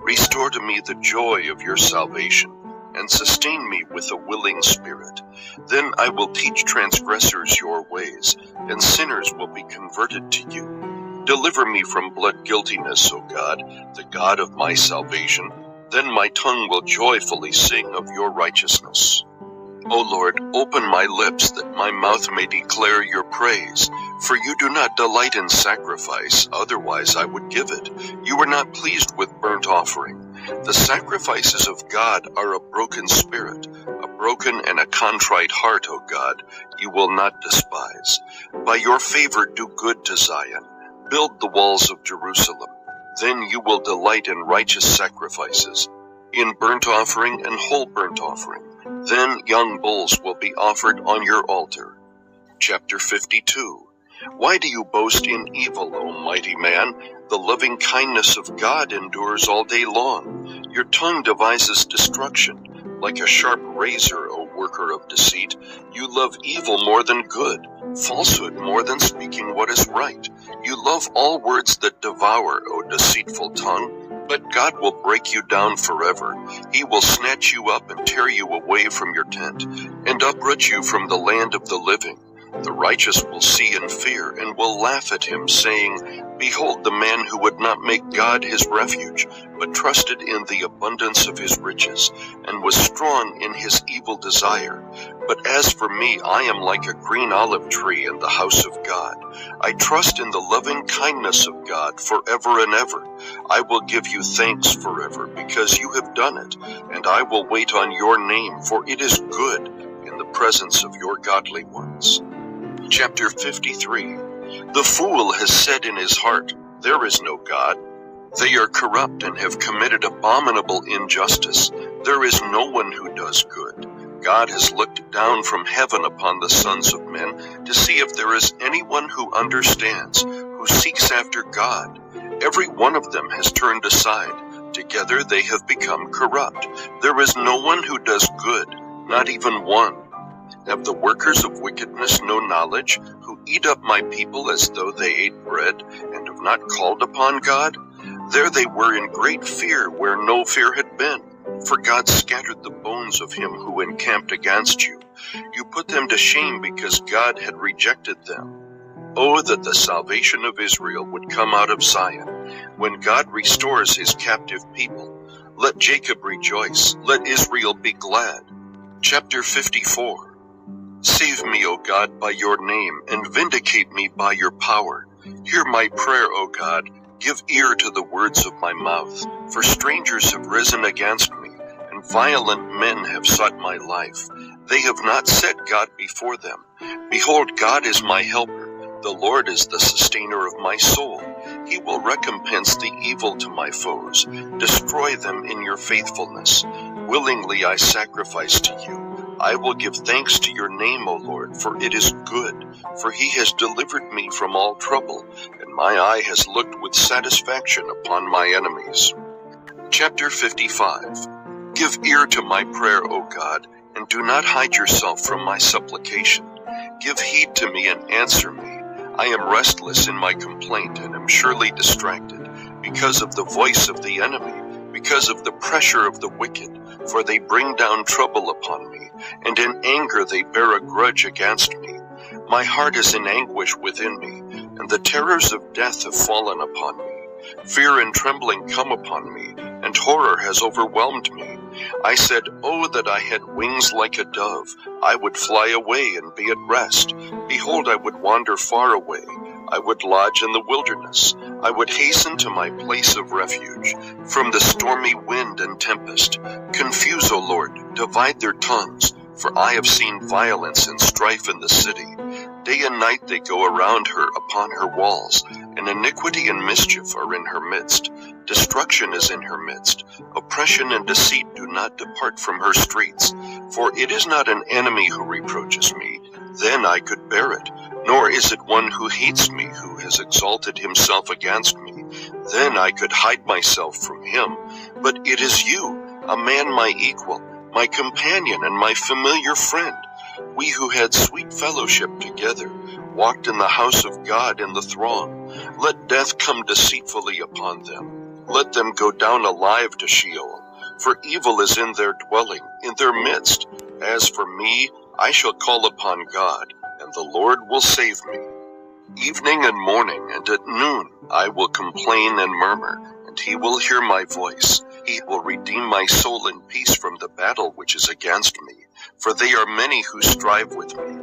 Restore to me the joy of your salvation, and sustain me with a willing spirit. Then I will teach transgressors your ways, and sinners will be converted to you. Deliver me from blood guiltiness, O God, the God of my salvation. Then my tongue will joyfully sing of your righteousness. O Lord, open my lips that my mouth may declare your praise. For you do not delight in sacrifice, otherwise I would give it. You are not pleased with burnt offering. The sacrifices of God are a broken spirit, a broken and a contrite heart, O God, you will not despise. By your favor do good to Zion. Build the walls of Jerusalem. Then you will delight in righteous sacrifices, in burnt offering and whole burnt offering. Then young bulls will be offered on your altar. Chapter 52. Why do you boast in evil, O mighty man? The loving kindness of God endures all day long. Your tongue devises destruction. Like a sharp razor, O worker of deceit, you love evil more than good, falsehood more than speaking what is right. You love all words that devour, O deceitful tongue. But God will break you down forever. He will snatch you up and tear you away from your tent, and uproot you from the land of the living. The righteous will see and fear, and will laugh at him, saying, Behold the man who would not make God his refuge, but trusted in the abundance of his riches, and was strong in his evil desire. But as for me, I am like a green olive tree in the house of God. I trust in the loving kindness of God forever and ever. I will give you thanks forever, because you have done it, and I will wait on your name, for it is good in the presence of your godly ones. Chapter 53. The fool has said in his heart, There is no God. They are corrupt and have committed abominable injustice. There is no one who does good. God has looked down from heaven upon the sons of men to see if there is anyone who understands, who seeks after God. Every one of them has turned aside. Together they have become corrupt. There is no one who does good, not even one. Have the workers of wickedness no knowledge, who eat up my people as though they ate bread, and have not called upon God? There they were in great fear where no fear had been, for God scattered the bones of him who encamped against you. You put them to shame because God had rejected them. Oh, that the salvation of Israel would come out of Zion, when God restores his captive people. Let Jacob rejoice, let Israel be glad. Chapter 54. Save me, O God, by your name, and vindicate me by your power. Hear my prayer, O God. Give ear to the words of my mouth. For strangers have risen against me, and violent men have sought my life. They have not set God before them. Behold, God is my helper. The Lord is the sustainer of my soul. He will recompense the evil to my foes. Destroy them in your faithfulness. Willingly I sacrifice to you. I will give thanks to your name, O Lord, for it is good. For he has delivered me from all trouble, and my eye has looked with satisfaction upon my enemies. Chapter 55. Give ear to my prayer, O God, and do not hide yourself from my supplication. Give heed to me and answer me. I am restless in my complaint and am surely distracted, because of the voice of the enemy, because of the pressure of the wicked, for they bring down trouble upon me, and in anger they bear a grudge against me. My heart is in anguish within me, and the terrors of death have fallen upon me. Fear and trembling come upon me, and horror has overwhelmed me. I said, "Oh, that I had wings like a dove! I would fly away and be at rest. Behold, I would wander far away. I would lodge in the wilderness. I would hasten to my place of refuge from the stormy wind and tempest. Confuse, O Lord, divide their tongues, for I have seen violence and strife in the city. Day and night they go around her upon her walls, and iniquity and mischief are in her midst. Destruction is in her midst. Oppression and deceit do not depart from her streets. For it is not an enemy who reproaches me, then I could bear it. Nor is it one who hates me who has exalted himself against me. Then I could hide myself from him. But it is you, a man my equal, my companion and my familiar friend. We who had sweet fellowship together walked in the house of God in the throng. Let death come deceitfully upon them. Let them go down alive to Sheol. For evil is in their dwelling, in their midst. As for me, I shall call upon God, and the Lord will save me. Evening and morning and at noon I will complain and murmur, and he will hear my voice. He will redeem my soul in peace from the battle which is against me, for they are many who strive with me.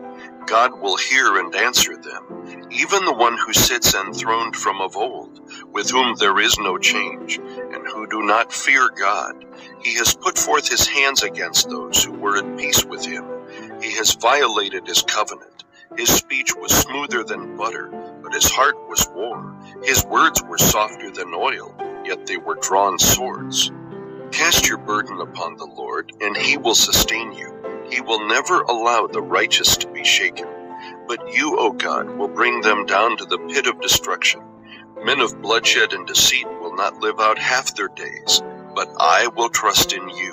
God will hear and answer them, even the one who sits enthroned from of old, with whom there is no change, and who do not fear God. He has put forth his hands against those who were at peace with him. He has violated his covenant. His speech was smoother than butter, but his heart was war. His words were softer than oil, yet they were drawn swords. Cast your burden upon the Lord, and he will sustain you. He will never allow the righteous to be shaken. But you, O God, will bring them down to the pit of destruction. Men of bloodshed and deceit will not live out half their days, but I will trust in you.